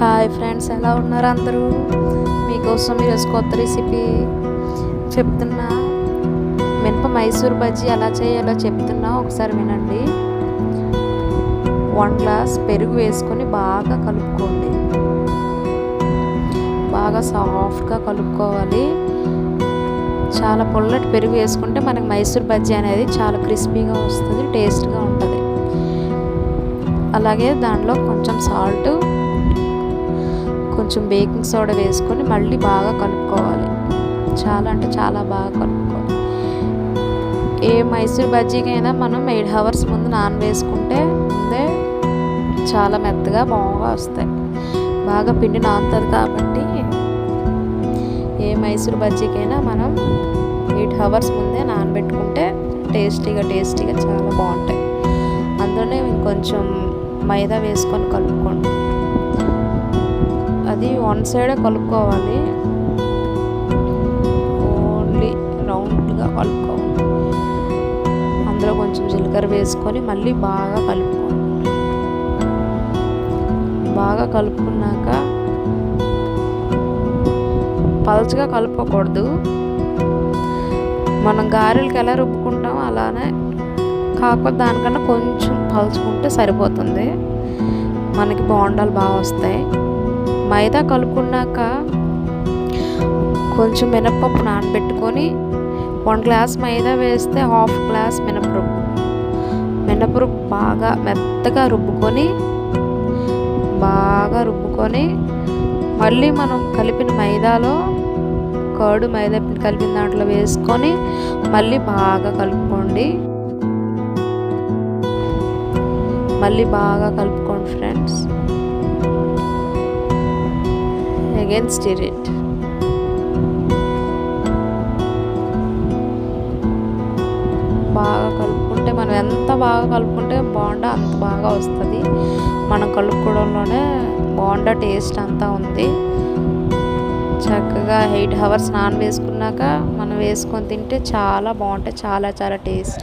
Hi friends, ఎలా ఉన్నారు అందరూ? మీకోసం ఈరోజు కొత్త రెసిపీ చెప్తున్నా. మినప మైసూర్ బజ్జీ ఎలా చేయాలో చెప్తున్నా, ఒకసారి వినండి. 1 గ్లాస్ పెరుగు వేసుకొని బాగా కలుపుకోండి. బాగా సాఫ్ట్గా కలుపుకోవాలి. చాలా పొల్లటి పెరుగు వేసుకుంటే మనకి మైసూర్ బజ్జీ అనేది చాలా క్రిస్పీగా వస్తుంది, టేస్ట్గా ఉంటుంది. అలాగే దాంట్లో కొంచెం సాల్ట్, కొంచెం బేకింగ్ సోడా వేసుకొని మళ్ళీ బాగా కలుపుకోవాలి. చాలా అంటే చాలా బాగా కలుపుకోవాలి. ఏ మైసూర్ బజ్జీకైనా మనం 8 hours ముందు నానవేసుకుంటే ముందే చాలా మెత్తగా బాగా వస్తాయి. బాగా పిండి నానుతుంది కాబట్టి ఏ మైసూర్ బజ్జీకైనా మనం 8 hours ముందే నానబెట్టుకుంటే టేస్టీగా చాలా బాగుంటాయి. అందులోనే ఇంకొంచెం మైదా వేసుకొని కలుపుకోండి. అది 1 side కలుపుకోవాలి, ఓన్లీ రౌండ్గా కలుపుకోవాలి. అందులో కొంచెం జీలకర్ర వేసుకొని మళ్ళీ బాగా కలుపుకోవాలి. బాగా కలుపుకున్నాక పల్చగా కలుపుకోకూడదు. మనం గారెలకి ఎలా రుబ్బుకుంటాం అలానే, కాకపోతే దానికన్నా కొంచెం పలుచుకుంటే సరిపోతుంది. మనకి బోండాలు బాగా వస్తాయి. మైదా కలుపుకున్నాక కొంచెం మినపప్పు నానబెట్టుకొని 1 గ్లాస్ మైదా వేస్తే 1/2 గ్లాస్ మినపరుబ్బు బాగా మెత్తగా రుబ్బుకొని మళ్ళీ మనం కలిపిన మైదాలో మైదా పిండి కలిపిన దాంట్లో వేసుకొని మళ్ళీ బాగా కలుపుకోండి. ఫ్రెండ్స్. Again stir it. బాగా కలుపుకుంటే, మనం ఎంత బాగా కలుపుకుంటే బోండా అంత బాగా వస్తుంది. మనం కలుపుకోవడంలోనే బోండా టేస్ట్ అంతా ఉంది. చక్కగా 8 hours నానవేసుకున్నాక మనం వేసుకొని తింటే చాలా బాగుంటాయి. చాలా టేస్ట్.